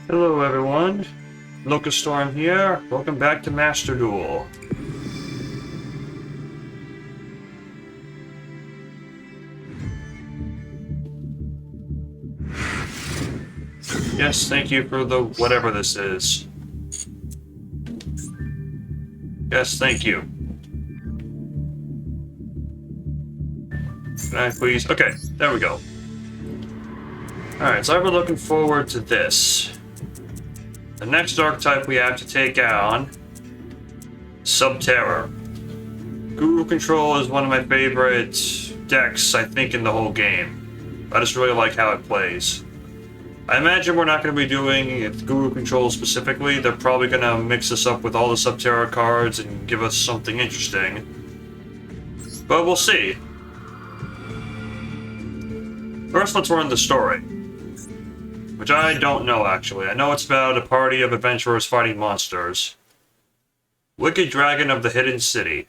Hello everyone, Locust Storm here. Welcome back to Master Duel. Yes, thank you for the whatever this is. Yes, thank you. Can I please? Okay, there we go. Alright, so I've been looking forward to this. The next archetype we have to take on, Subterror. Guru Control is one of my favorite decks, I think, in the whole game. I just really like how it plays. I imagine we're not going to be doing Guru Control specifically. They're probably going to mix us up with all the Subterror cards and give us something interesting. But we'll see. First, let's learn the story. Which I don't know, actually. I know it's about a party of adventurers fighting monsters. Wicked Dragon of the Hidden City.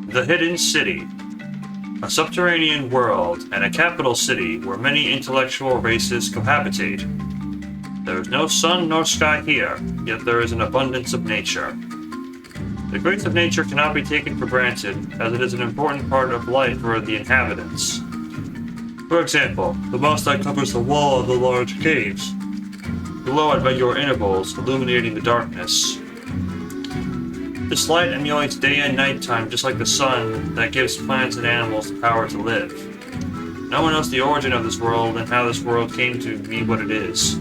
The Hidden City. A subterranean world and a capital city where many intellectual races cohabitate. There is no sun nor sky here, yet there is an abundance of nature. The grace of nature cannot be taken for granted, as it is an important part of life for the inhabitants. For example, the mosslight covers the wall of the large caves, glow at regular intervals, illuminating the darkness. This light emulates day and night time, just like the sun that gives plants and animals the power to live. No one knows the origin of this world and how this world came to be what it is.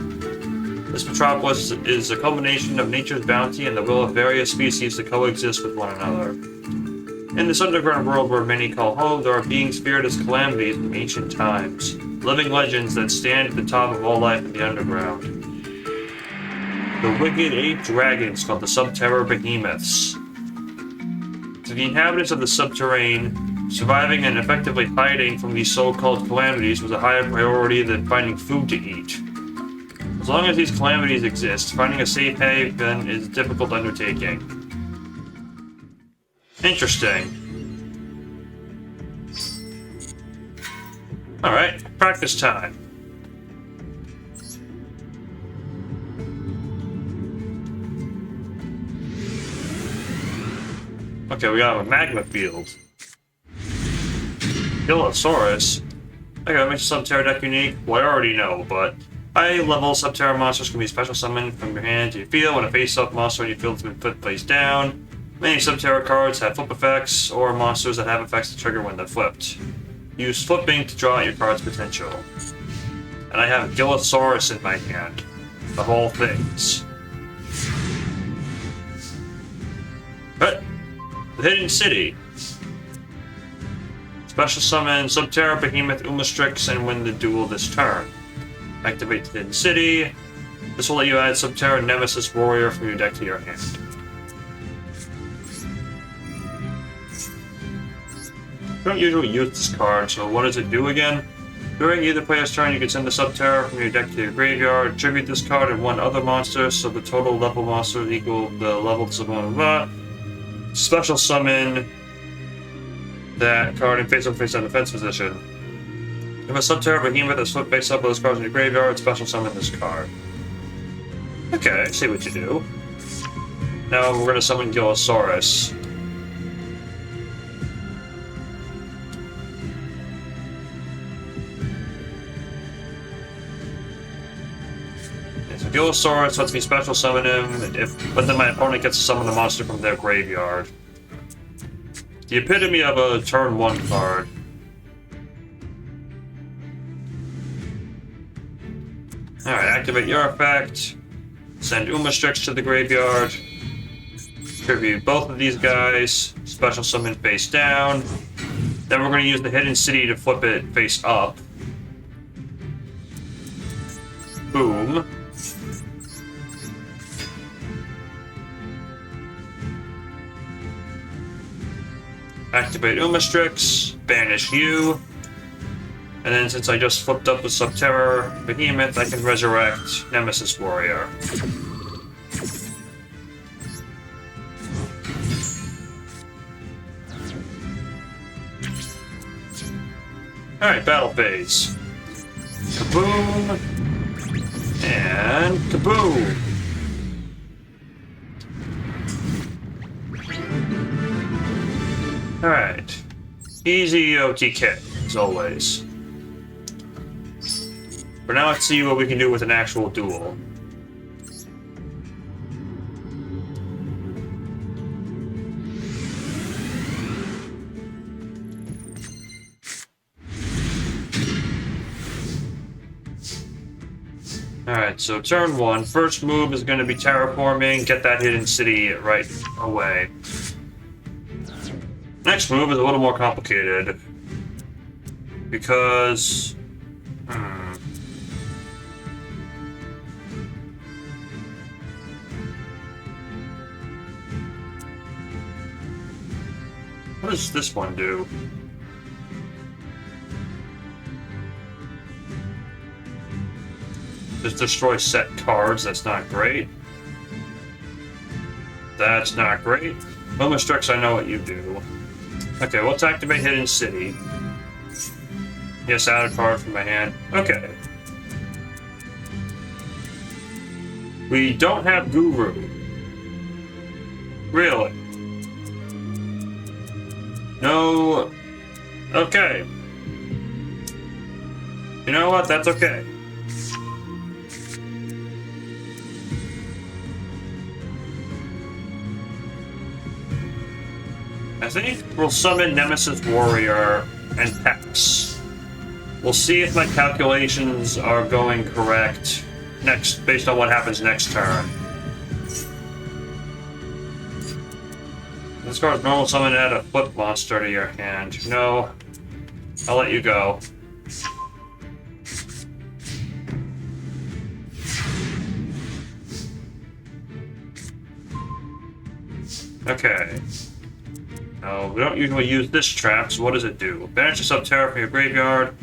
This metropolis is a culmination of nature's bounty and the will of various species to coexist with one another. In this underground world where many call home, there are beings feared as calamities from ancient times, living legends that stand at the top of all life in the underground. The wicked 8 dragons called the Subterror Behemoths. To the inhabitants of the subterranean, surviving and effectively hiding from these so-called calamities was a higher priority than finding food to eat. As long as these calamities exist, finding a safe haven is a difficult undertaking. Interesting. Alright, practice time. Okay, we got a magma field. Gillosaurus. Okay, that makes the Subterror deck unique. Well, I already know, but high-level Subterror monsters can be special summoned from your hand to your field when a face-up monster in your field has been put face down. Many Subterror cards have flip effects, or monsters that have effects to trigger when they're flipped. Use flipping to draw out your card's potential. And I have Gillosaurus in my hand, of all things. But the Hidden City. Special summon Subterror Behemoth Umastrix and win the duel this turn. Activate the Hidden City. This will let you add Subterror Nemesis Warrior from your deck to your hand. You don't usually use this card, so what does it do again? During either player's turn, you can send the Subterror from your deck to your graveyard, tribute this card and one other monster, so the total level monsters equal the level to blah blah blah. Special summon that card in face-up face-down defense position. If a Subterror Behemoth is flipped face-up with those cards in your graveyard, special summon this card. Okay, I see what you do. Now we're going to summon Gillosaurus. Gillosaurus lets me special summon him, but then my opponent gets to summon the monster from their graveyard. The epitome of a turn 1 card. Alright, activate your effect. Send Umastrix to the graveyard. Tribute both of these guys. Special summon face down. Then we're going to use the Hidden City to flip it face up. Boom. Activate Umastrix, banish you, and then since I just flipped up the Subterror Behemoth, I can resurrect Nemesis Warrior. Alright, battle phase. Kaboom! And kaboom! Alright. Easy OTK, as always. For now, let's see what we can do with an actual duel. Alright, so turn one. First move is going to be terraforming, get that hidden city right away. Next move is a little more complicated. Because... What does this one do? Just destroy set cards, that's not great. That's not great. Momostrix, I know what you do. Okay, let's activate Hidden City. Yes, add a card from my hand. Okay. We don't have Guru. Really? No. Okay. You know what? That's okay. I think we'll summon Nemesis Warrior and Pex. We'll see if my calculations are going correct next, based on what happens next turn. This card's normal summon, add a flip monster to your hand. No, I'll let you go. Okay. No, we don't usually use this trap, so what does it do? Banish a Subterror from your graveyard.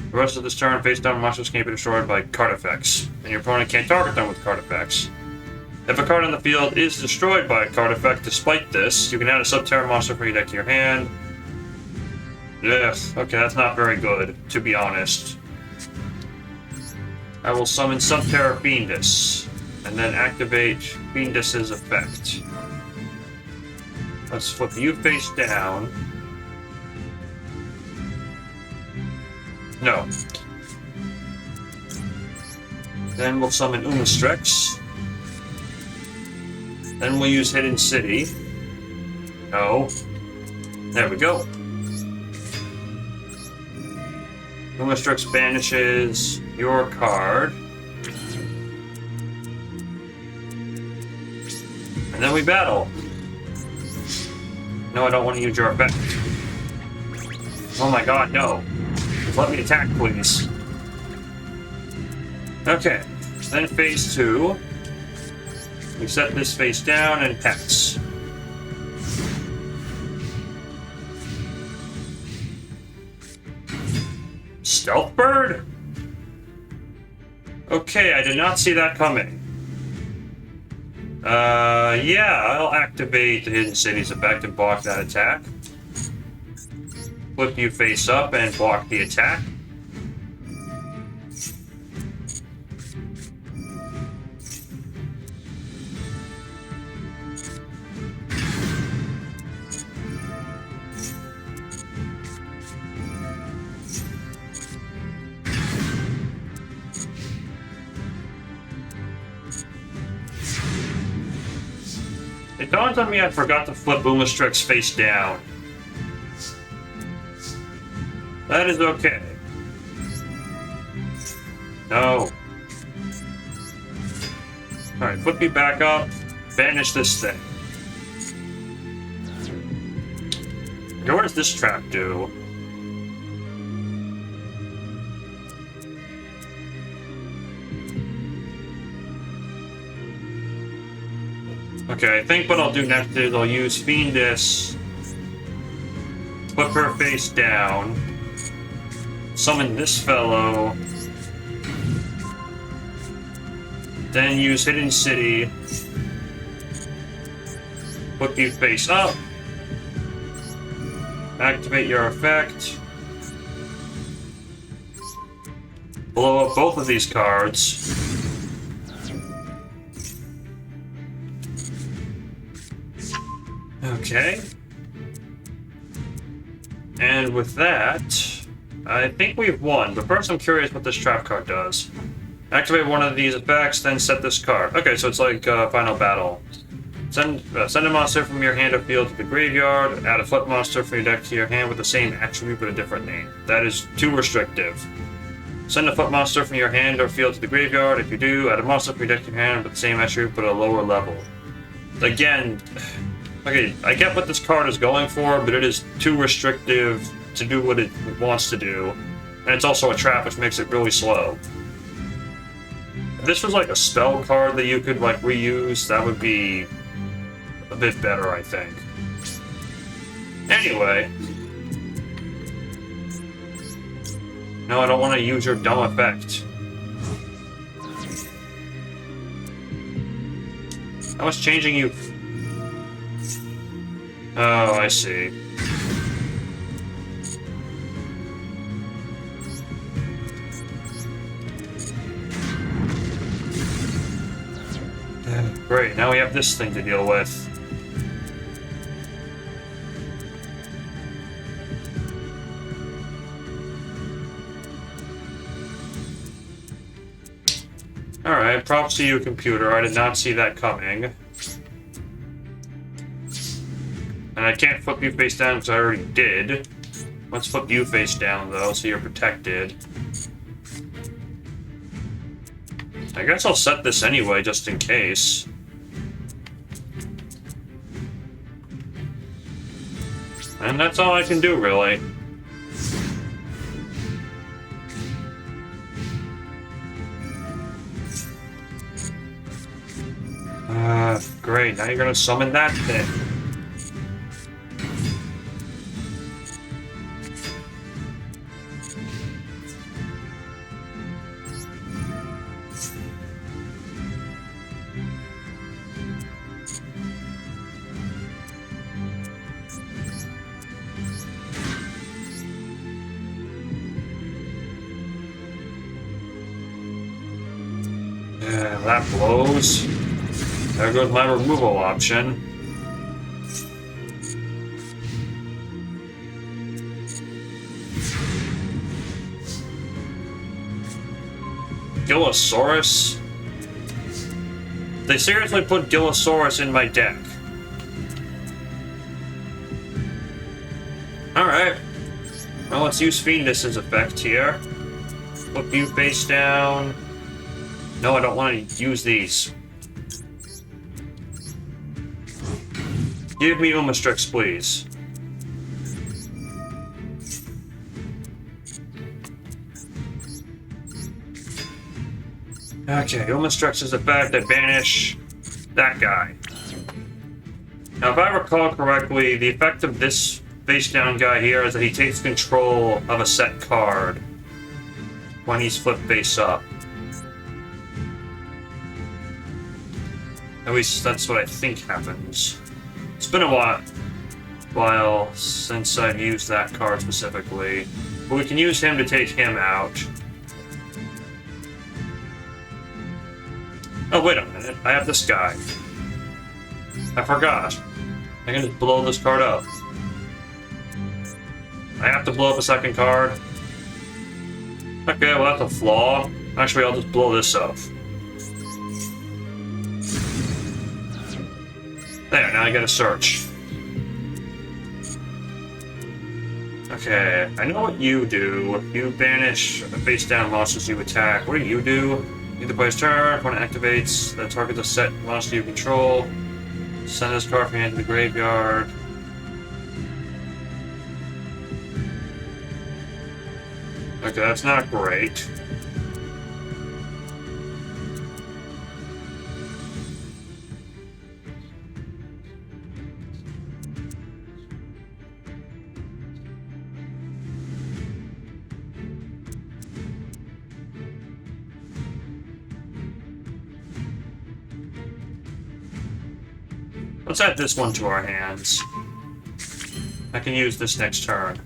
The rest of this turn, face down monsters can't be destroyed by card effects, and your opponent can't target them with card effects. If a card on the field is destroyed by a card effect despite this, you can add a Subterror monster from your deck to your hand. Ugh, okay, that's not very good, to be honest. I will summon Subterror Fiendus, and then activate Fiendus's effect. Let's flip you face down. No. Then we'll summon Umastrix. Then we'll use Hidden City. No. There we go. Umastrix banishes your card. And then we battle. No, I don't want to use your effect. Oh my god, no. Just let me attack, please. Okay. Then phase 2. We set this face down and pass. Stealth Bird? Okay, I did not see that coming. Yeah, I'll activate the Hidden City's effect and block that attack. Flip you face up and block the attack. It dawned on me I forgot to flip Umastrix face down. That is okay. No. Alright, flip you back up. Banish this thing. Okay, what does this trap do? Okay, I think what I'll do next is I'll use Fiendus, flip her face down, summon this fellow, then use Hidden City, flip you face up, activate your effect, blow up both of these cards. Okay. And with that, I think we've won. But first I'm curious what this trap card does. Activate one of these effects, then set this card. Okay, so it's like Final Battle. Send a monster from your hand or field to the graveyard. Add a flip monster from your deck to your hand with the same attribute but a different name. That is too restrictive. Send a flip monster from your hand or field to the graveyard. If you do, add a monster from your deck to your hand with the same attribute but a lower level. Again, okay, I get what this card is going for, but it is too restrictive to do what it wants to do. And it's also a trap, which makes it really slow. If this was like a spell card that you could like reuse, that would be a bit better, I think. Anyway. No, I don't want to use your dumb effect. I was changing you. Oh, I see. Great, now we have this thing to deal with. Alright, props to you, computer. I did not see that coming. And I can't flip you face down because I already did. Let's flip you face down, though, so you're protected. I guess I'll set this anyway, just in case. And that's all I can do, really. Great, now you're gonna summon that thing. That blows. There goes my removal option. Gillosaurus? They seriously put Gillosaurus in my deck. Alright. Well, let's use Fiendus's effect here. Flip you face down. No, I don't want to use these. Give me Umastrix, please. Okay, Umastrix's effect, I banish that guy. Now, if I recall correctly, the effect of this face-down guy here is that he takes control of a set card when he's flipped face up. At least that's what I think happens. It's been a while since I've used that card specifically. But we can use him to take him out. Oh, wait a minute. I have this guy. I forgot. I can just blow this card up. I have to blow up a second card. Okay, well that's a flaw. Actually, I'll just blow this up. There, now I gotta search. Okay, I know what you do. You banish face-down monsters you attack. What do you do? Either player's turn, when it activates, that targets a set monster you control. Send this card from your hand to the graveyard. Okay, that's not great. Let's add this one to our hands. I can use this next turn.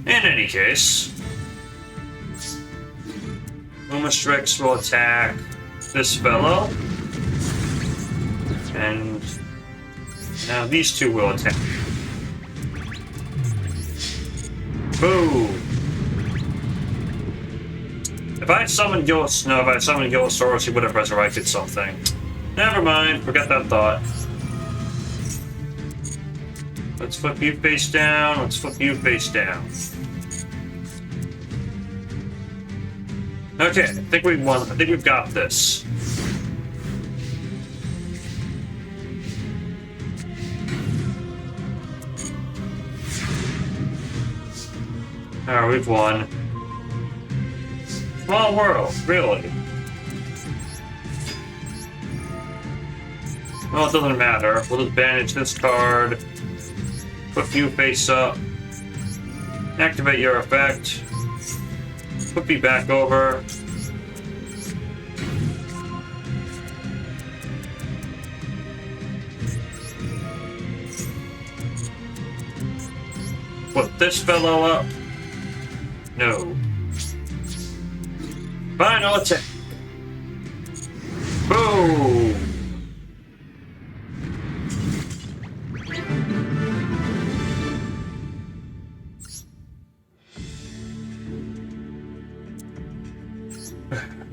In any case... Umastrix will attack this fellow. And now these two will attack. Boom! If I had summoned Gillosaurus, he would have resurrected something. Never mind, forget that thought. Let's flip you face down, let's flip you face down. Okay, I think we won. I think we've got this. Alright, we've won. Small world, really. Well, it doesn't matter. We'll just bandage this card. Put you face up. Activate your effect. Put me back over. Put this fellow up. No. Final attack. Boom!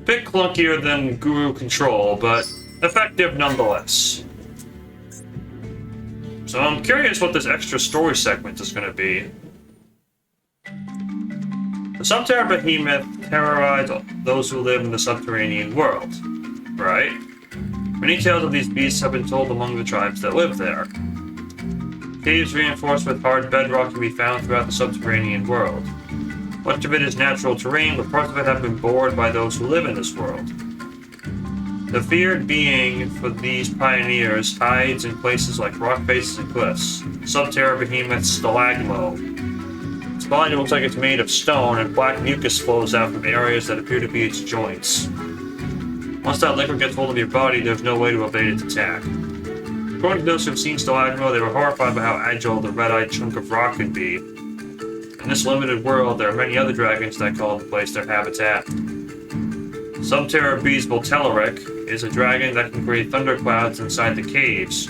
Bit clunkier than Guru Control, but effective nonetheless. So I'm curious what this extra story segment is going to be. The Subterra Behemoth terrorize those who live in the subterranean world, right? Many tales of these beasts have been told among the tribes that live there. Caves reinforced with hard bedrock can be found throughout the subterranean world. Much of it is natural terrain, but parts of it have been bored by those who live in this world. The feared being for these pioneers hides in places like rock faces and cliffs. Subterra Behemoth Stalagmo. Its body looks like it's made of stone, and black mucus flows out from areas that appear to be its joints. Once that liquid gets hold of your body, there's no way to evade its attack. According to those who've seen Stalagmo, they were horrified by how agile the red-eyed chunk of rock could be. In this limited world, there are many other dragons that call the place their habitat. Subterra Beast Voltelleric is a dragon that can create thunderclouds inside the caves.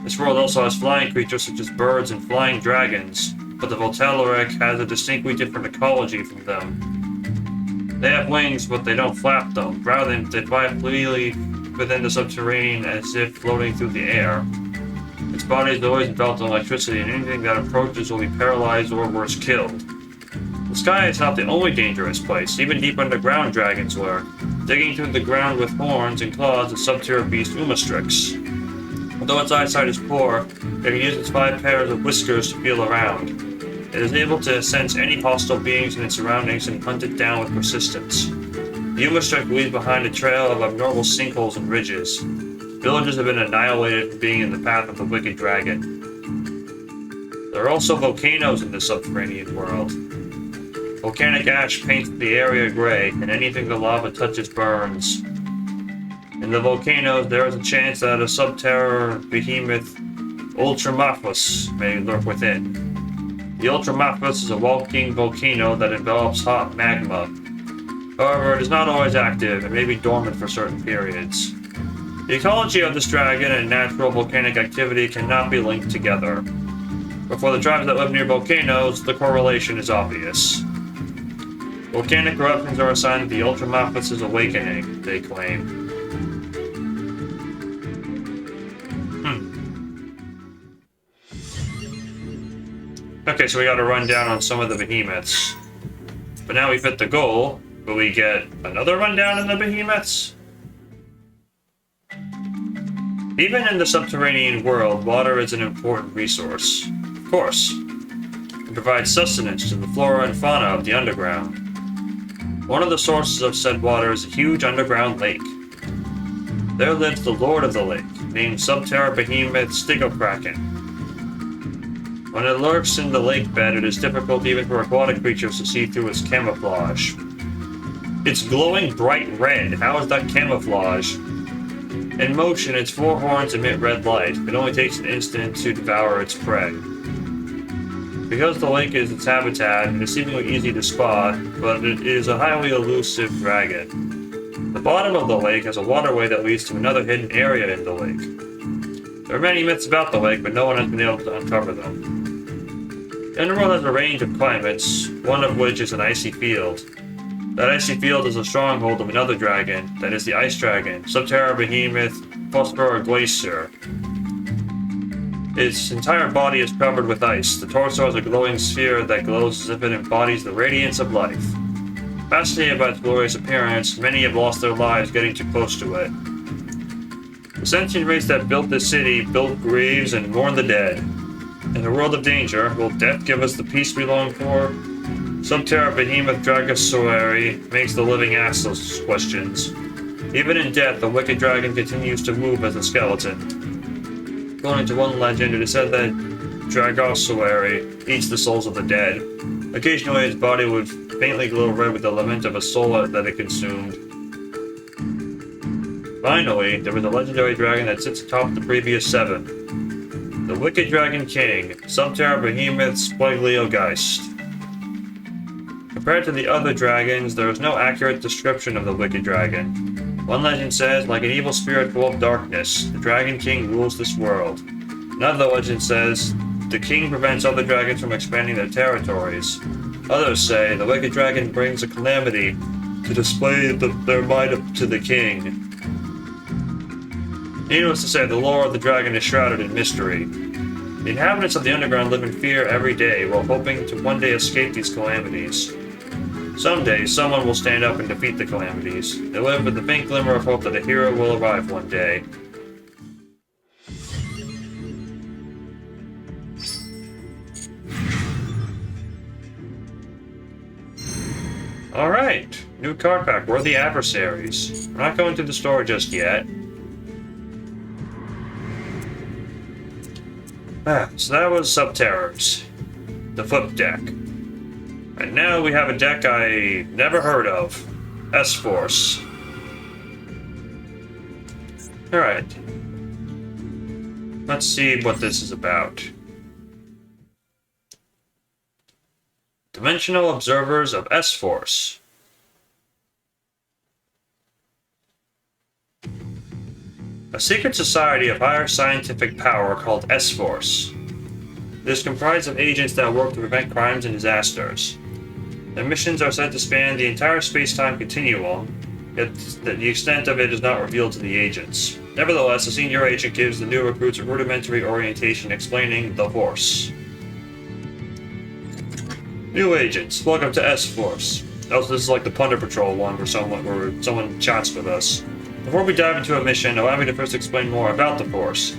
This world also has flying creatures such as birds and flying dragons, but the Voltelleric has a distinctly different ecology from them. They have wings, but they don't flap them. Rather, they fly freely within the subterranean as if floating through the air. Its body is always built on electricity, and anything that approaches will be paralyzed or worse, killed. The sky is not the only dangerous place. Even deep underground dragons lurk. Digging through the ground with horns and claws is Subterra beast Umastrix. Although its eyesight is poor, it can use its 5 pairs of whiskers to feel around. It is able to sense any hostile beings in its surroundings and hunt it down with persistence. The Umastrix leaves behind a trail of abnormal sinkholes and ridges. Villages have been annihilated for being in the path of the wicked dragon. There are also volcanoes in the subterranean world. Volcanic ash paints the area gray, and anything the lava touches burns. In the volcanoes, there is a chance that a Subterra Behemoth Ultramaphus may lurk within. The Ultramaphus is a walking volcano that envelops hot magma. However, it is not always active and may be dormant for certain periods. The ecology of this dragon and natural volcanic activity cannot be linked together. But for the tribes that live near volcanoes, the correlation is obvious. Volcanic eruptions are a sign of the Ultramaphus' awakening, they claim. Okay, so we got to run down on some of the behemoths. But now we've hit the goal. Will we get another rundown in the behemoths? Even in the subterranean world, water is an important resource. Of course. It provides sustenance to the flora and fauna of the underground. One of the sources of said water is a huge underground lake. There lives the Lord of the Lake, named Subterra Behemoth Stigokraken. When it lurks in the lake bed, it is difficult even for aquatic creatures to see through its camouflage. It's glowing bright red. How is that camouflage? In motion, its 4 horns emit red light. It only takes an instant to devour its prey. Because the lake is its habitat, it is seemingly easy to spot, but it is a highly elusive dragon. The bottom of the lake has a waterway that leads to another hidden area in the lake. There are many myths about the lake, but no one has been able to uncover them. The underworld has a range of climates, one of which is an icy field. That icy field is a stronghold of another dragon, that is the Ice Dragon, Subterra Behemoth, Phosphor Glacier. Its entire body is covered with ice. The torso is a glowing sphere that glows as if it embodies the radiance of life. Fascinated by its glorious appearance, many have lost their lives getting too close to it. The sentient race that built this city built graves and mourned the dead. In a world of danger, will death give us the peace we long for? Subterra Behemoth Dragosauri makes the living ask those questions. Even in death, the wicked dragon continues to move as a skeleton. According to one legend, it is said that Dragosauri eats the souls of the dead. Occasionally, its body would faintly glow red with the lament of a soul that it consumed. Finally, there was a legendary dragon that sits atop the previous 7. The Wicked Dragon King, Subterra Behemoth Spligliogeist. Compared to the other dragons, there is no accurate description of the Wicked Dragon. One legend says, like an evil spirit full of darkness, the Dragon King rules this world. Another legend says, the king prevents other dragons from expanding their territories. Others say, the Wicked Dragon brings a calamity to display their might to the king. Needless to say, the lore of the dragon is shrouded in mystery. The inhabitants of the underground live in fear every day while hoping to one day escape these calamities. Someday, someone will stand up and defeat the calamities. They live with the faint glimmer of hope that a hero will arrive one day. Alright, new card pack, Worthy Adversaries. We're not going to the store just yet. So that was Subterrors, the flip deck. And now we have a deck I never heard of, S-Force. Alright. Let's see what this is about. Dimensional Observers of S-Force. A secret society of higher scientific power called S-Force. It is comprised of agents that work to prevent crimes and disasters. Their missions are said to span the entire space-time continuum, yet the extent of it is not revealed to the agents. Nevertheless, a senior agent gives the new recruits a rudimentary orientation explaining the Force. New agents, welcome to S-Force. Also, this is like the Plunder Patrol one where someone chats with us. Before we dive into a mission, allow me to first explain more about the Force.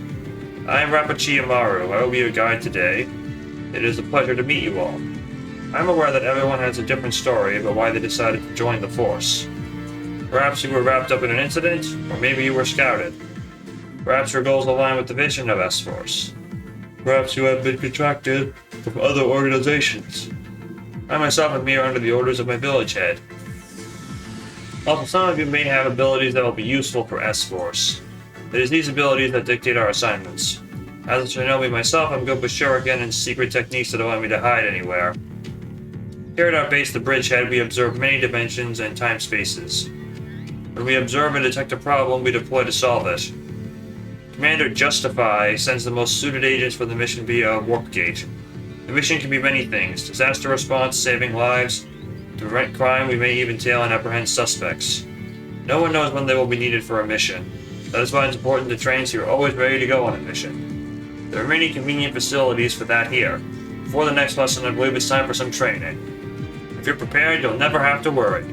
I am Rapachi Amaru. I will be your guide today. It is a pleasure to meet you all. I am aware that everyone has a different story about why they decided to join the Force. Perhaps you were wrapped up in an incident, or maybe you were scouted. Perhaps your goals align with the vision of S-Force. Perhaps you have been contracted from other organizations. I myself am here under the orders of my village head. Also, some of you may have abilities that will be useful for S-Force. It is these abilities that dictate our assignments. As a shinobi myself, I'm good with shuriken and secret techniques that allow me to hide anywhere. Here at our base, the Bridgehead, we observe many dimensions and time spaces. When we observe and detect a problem, we deploy to solve it. Commander Justify sends the most suited agents for the mission via Warpgate. The mission can be many things: disaster response, saving lives. To prevent crime, we may even tail and apprehend suspects. No one knows when they will be needed for a mission. That is why it's important to train so you're always ready to go on a mission. There are many convenient facilities for that here. Before the next lesson, I believe it's time for some training. If you're prepared, you'll never have to worry.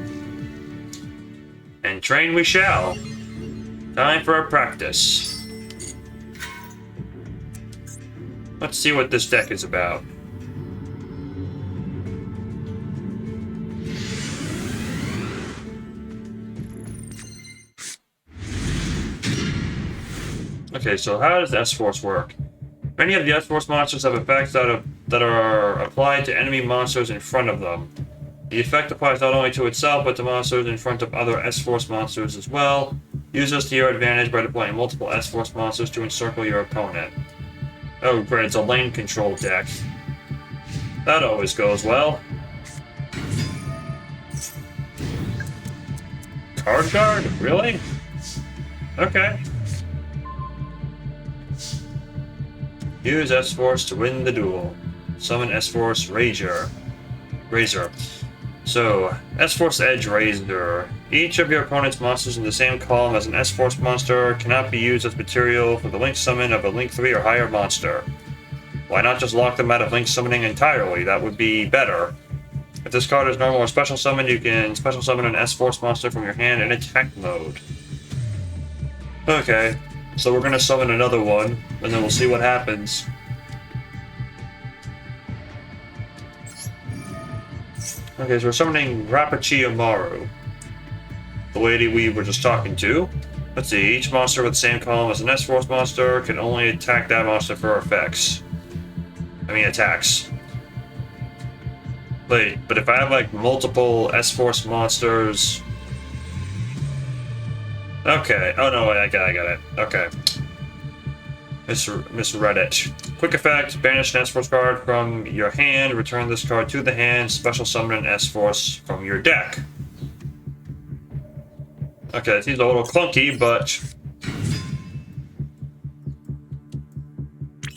And train we shall. Time for a practice. Let's see what this deck is about. Okay, so how does S-Force work? Many of the S-Force monsters have effects that are applied to enemy monsters in front of them. The effect applies not only to itself, but to monsters in front of other S-Force monsters as well. Use this to your advantage by deploying multiple S-Force monsters to encircle your opponent. Oh great, it's a lane control deck. That always goes well. Card guard? Really? Okay. Use S-Force to win the duel. Summon S-Force Razor. So, S-Force Edge Razor. Each of your opponent's monsters in the same column as an S-Force monster cannot be used as material for the Link summon of a Link 3 or higher monster. Why not just lock them out of Link summoning entirely? That would be better. If this card is normal or special summon, you can special summon an S-Force monster from your hand in attack mode. Okay, so we're gonna summon another one, and then we'll see what happens. Okay, so we're summoning Rapachi Amaru, the lady we were just talking to. Let's see, each monster with the same column as an S-Force monster can only attack that monster for effects. Attacks. Wait, but if I have like multiple S-Force monsters... Okay, oh no, wait, I got it. Okay. Misread it. Quick effect, banish an S-Force card from your hand, return this card to the hand, special summon an S-Force from your deck. Okay, it seems a little clunky, but...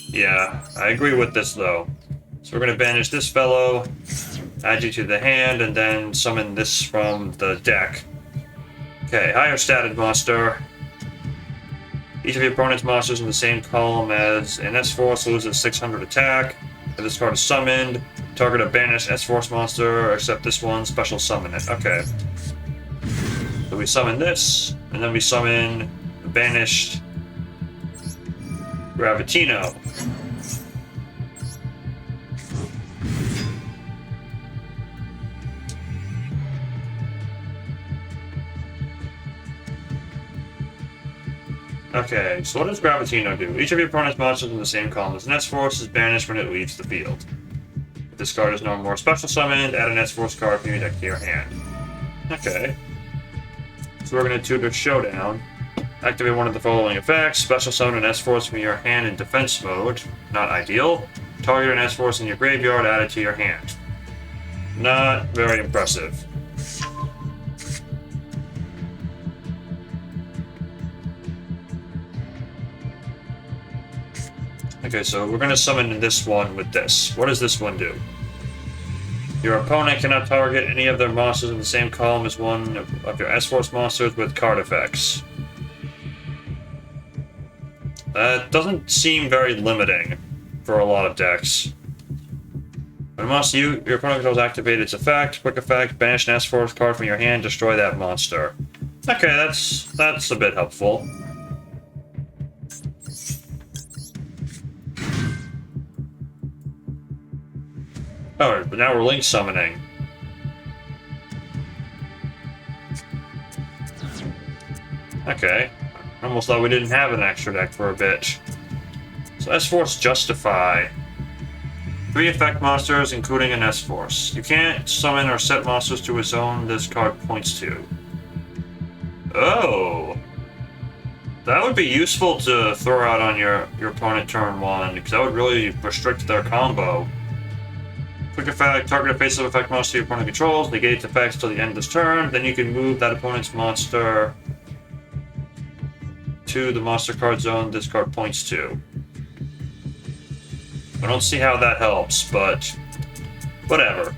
Yeah, I agree with this though. So we're going to banish this fellow, add you to the hand, and then summon this from the deck. Okay, higher statted monster. Each of your opponent's monsters in the same column as an S-Force loses 600 attack. If this card is summoned, target a banished S-Force monster, except this one, special summon it. Okay. So we summon this, and then we summon the banished Gravitino. Okay, so what does Gravitino do? Each of your opponent's monsters in the same column as an S-Force is banished when it leaves the field. If this card is no more special summoned, add an S-Force card from your deck to your hand. Okay. So we're going to tutor Showdown. Activate one of the following effects. Special summon an S-Force from your hand in defense mode. Not ideal. Target an S-Force in your graveyard, add it to your hand. Not very impressive. Okay, so we're going to summon this one with this. What does this one do? Your opponent cannot target any of their monsters in the same column as one of your S-Force monsters with card effects. That doesn't seem very limiting for a lot of decks. When a monster your opponent controls activate its effect, quick effect, banish an S-Force card from your hand, destroy that monster. Okay, that's a bit helpful. Oh, but now we're Link summoning. Okay. I almost thought we didn't have an extra deck for a bit. So S-Force Justify. 3 effect monsters, including an S-Force. You can't summon or set monsters to a zone this card points to. Oh! That would be useful to throw out on your opponent turn 1, because that would really restrict their combo. Quick effect, target a face-up effect monster your opponent controls, negate its effects till the end of this turn, then you can move that opponent's monster to the monster card zone this card points to. I don't see how that helps, but whatever.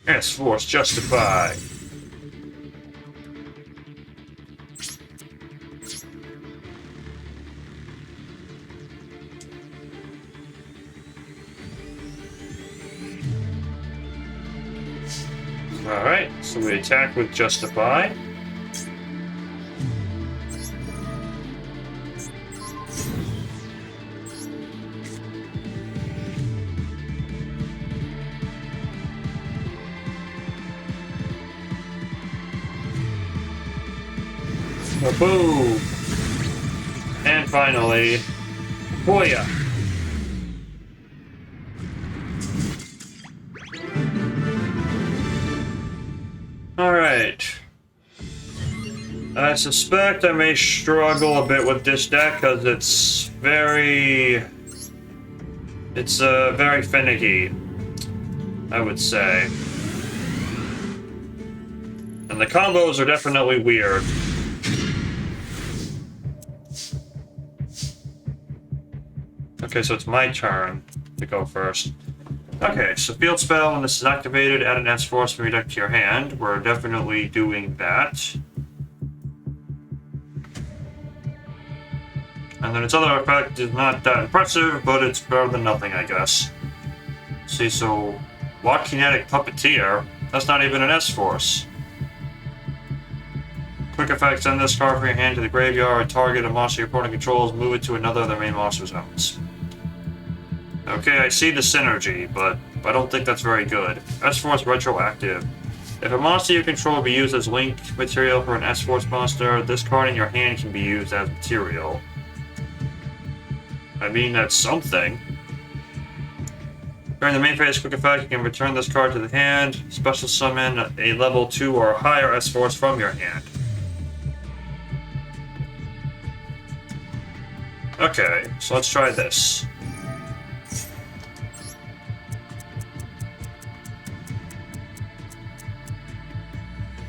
S-Force Justify. Alright, so we attack with Justify. Boom! And finally, Boya! Alright. I suspect I may struggle a bit with this deck because it's very finicky, I would say. And the combos are definitely weird. Okay, so it's my turn to go first. Okay, so field spell, when this is activated, add an S-Force from your deck to your hand. We're definitely doing that. And then its other effect is not that impressive, but it's better than nothing, I guess. See, so Lock Kinetic Puppeteer, that's not even an S-Force. Quick effect, send this card from your hand to the graveyard, target a monster your opponent controls, move it to another of their main monster zones. Okay, I see the synergy, but I don't think that's very good. S-Force Retroactive. If a monster you control be used as link material for an S-Force monster, this card in your hand can be used as material. I mean, that's something. During the main phase quick effect, you can return this card to the hand, special summon a level 2 or higher S-Force from your hand. Okay, so let's try this.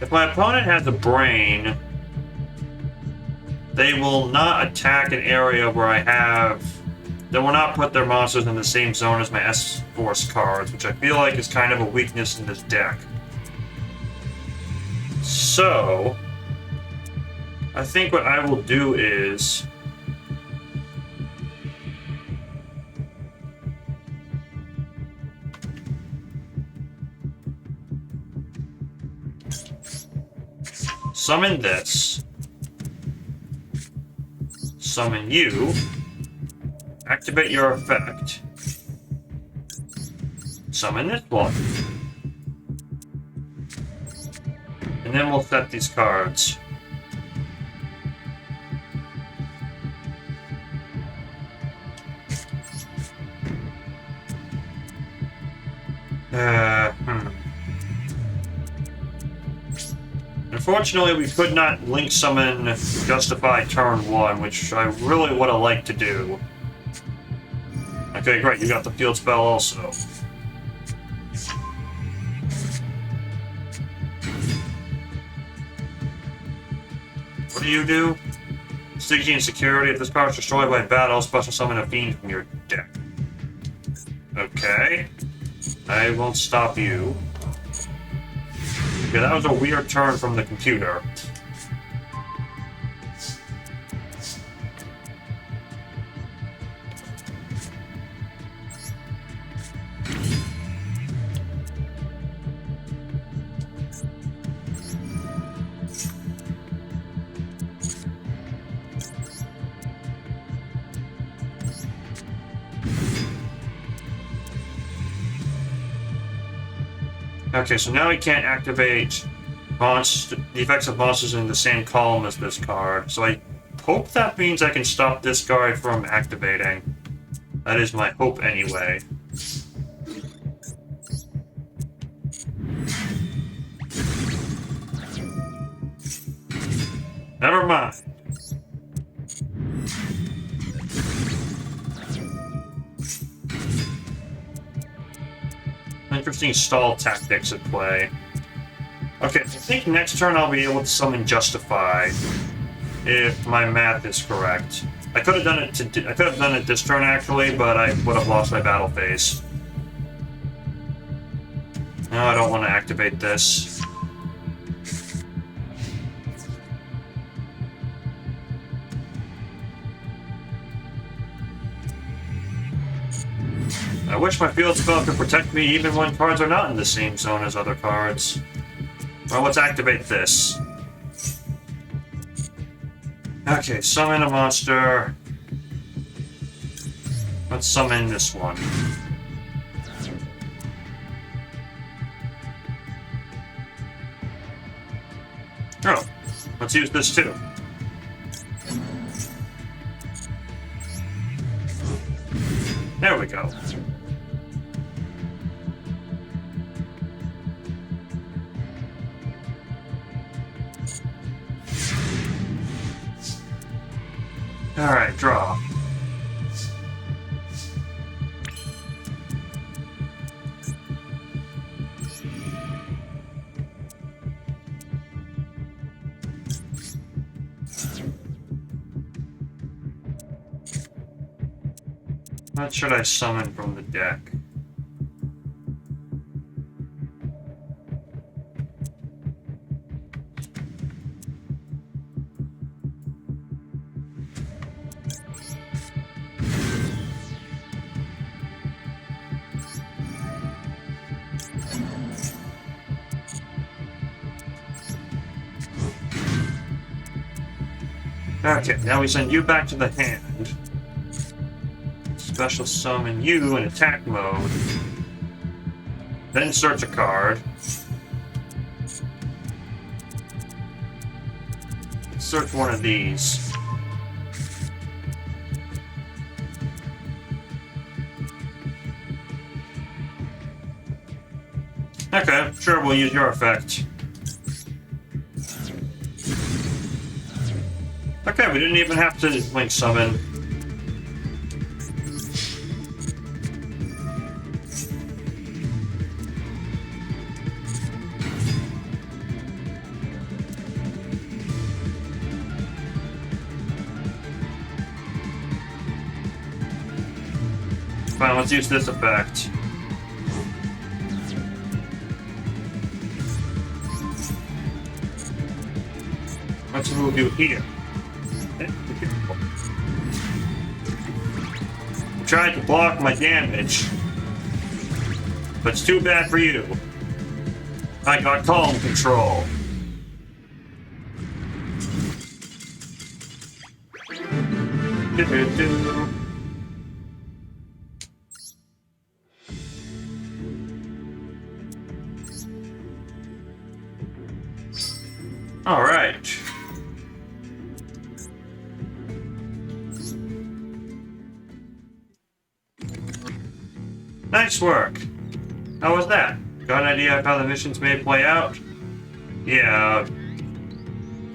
If my opponent has a brain, they will not attack an area where I have... They will not put their monsters in the same zone as my S-Force cards, which I feel like is kind of a weakness in this deck. So, I think what I will do is... Summon this. Summon you. Activate your effect. Summon this one. And then we'll set these cards. Unfortunately, we could not link summon Justify turn 1, which I really would have liked to do. Okay, great, you got the field spell also. What do you do? Sticky and security. If this card is destroyed by battle, special summon a fiend from your deck. Okay. I won't stop you. Okay, that was a weird turn from the computer. Okay, so now we can't activate the effects of monsters in the same column as this card. So I hope that means I can stop this guy from activating. That is my hope anyway. Never mind. Interesting stall tactics at play. Okay, I think next turn I'll be able to summon Justify, if my math is correct. I could have done it this turn actually, but I would have lost my battle phase. No, I don't want to activate this. I wish my field spell could protect me even when cards are not in the same zone as other cards. Well, let's activate this. Okay, summon a monster. Let's summon this one. Oh, let's use this too. There we go. Alright, draw. What should I summon from the deck? Okay, now we send you back to the hand. Special summon you in attack mode. Then search a card. Search one of these. Okay, sure, we'll use your effect. Okay, we didn't even have to link summon. Fine, let's use this effect. Let's move you here. Tried to block my damage, but it's too bad for you. I got calm control. All right. Nice work. How was that? Got an idea of how the missions may play out? Yeah,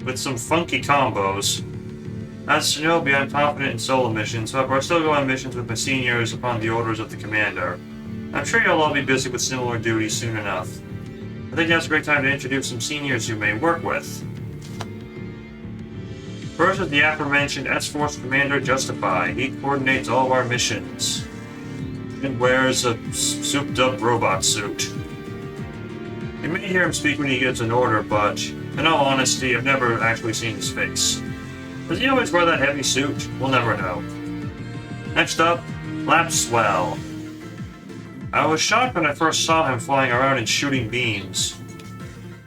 with some funky combos. As Shinobi, I'm confident in solo missions, however I still go on missions with my seniors upon the orders of the commander. I'm sure you'll all be busy with similar duties soon enough. I think now's a great time to introduce some seniors you may work with. First is the aforementioned S-Force Commander Justify. He coordinates all of our missions and wears a souped-up robot suit. You may hear him speak when he gives an order, but in all honesty, I've never actually seen his face. Does he always wear that heavy suit? We'll never know. Next up, Lapswell. I was shocked when I first saw him flying around and shooting beams.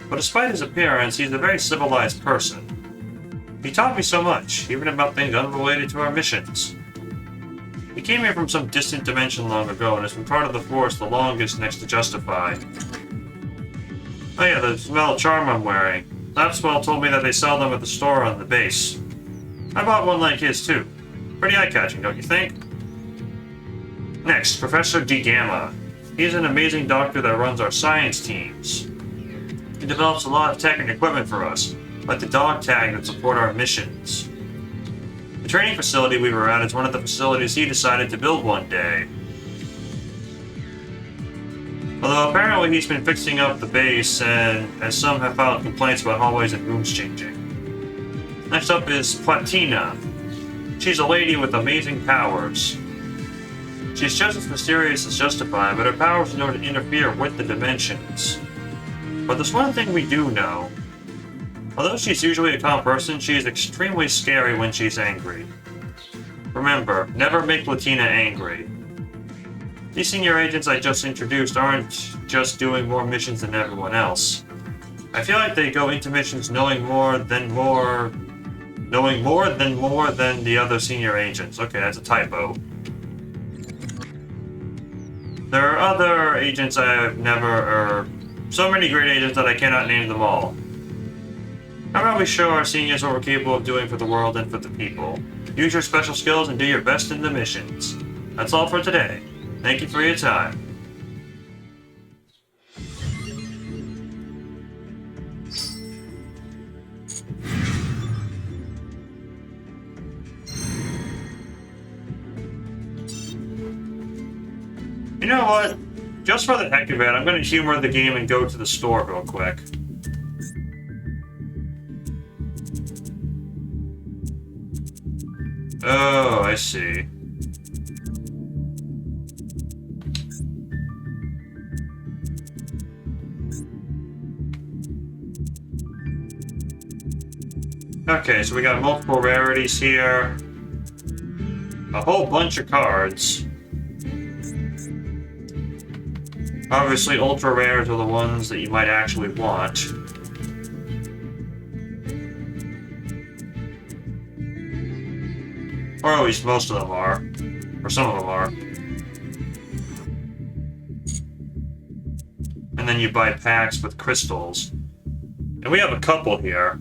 But despite his appearance, he's a very civilized person. He taught me so much, even about things unrelated to our missions. He came here from some distant dimension long ago and has been part of the Force the longest next to Justify. Oh yeah, the smell charm I'm wearing. Lapswell told me that they sell them at the store on the base. I bought one like his too. Pretty eye-catching, don't you think? Next, Professor D. Gamma. He's an amazing doctor that runs our science teams. He develops a lot of tech and equipment for us, like the dog tag that support our missions. The training facility we were at is one of the facilities he decided to build one day. Although apparently he's been fixing up the base, and as some have filed complaints about hallways and rooms changing. Next up is Platina. She's a lady with amazing powers. She's just as mysterious as Justify, but her powers are known to interfere with the dimensions. But there's one thing we do know. Although she's usually a calm person, she is extremely scary when she's angry. Remember, never make Platina angry. These senior agents I just introduced aren't just doing more missions than everyone else. I feel like they go into missions knowing more than the other senior agents. Okay, that's a typo. There are other agents so many great agents that I cannot name them all. How about we show our seniors what we're capable of doing for the world and for the people? Use your special skills and do your best in the missions. That's all for today. Thank you for your time. You know what? Just for the heck of it, I'm going to humor the game and go to the store real quick. Oh, I see. Okay, so we got multiple rarities here. A whole bunch of cards. Obviously, ultra rares are the ones that you might actually want. Or at least most of them are. Or some of them are. And then you buy packs with crystals. And we have a couple here.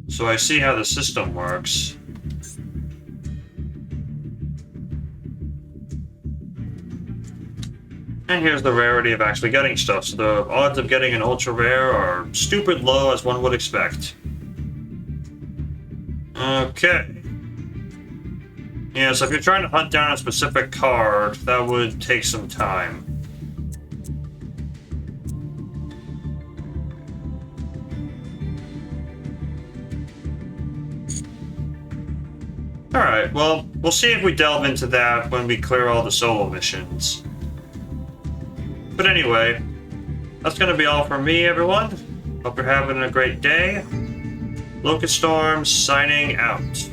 So I see how the system works. And here's the rarity of actually getting stuff. So the odds of getting an ultra rare are stupid low, as one would expect. Okay. Yeah, so if you're trying to hunt down a specific card, that would take some time. Alright, well, we'll see if we delve into that when we clear all the solo missions. But anyway, that's going to be all from me, everyone. Hope you're having a great day. Locust Storm signing out.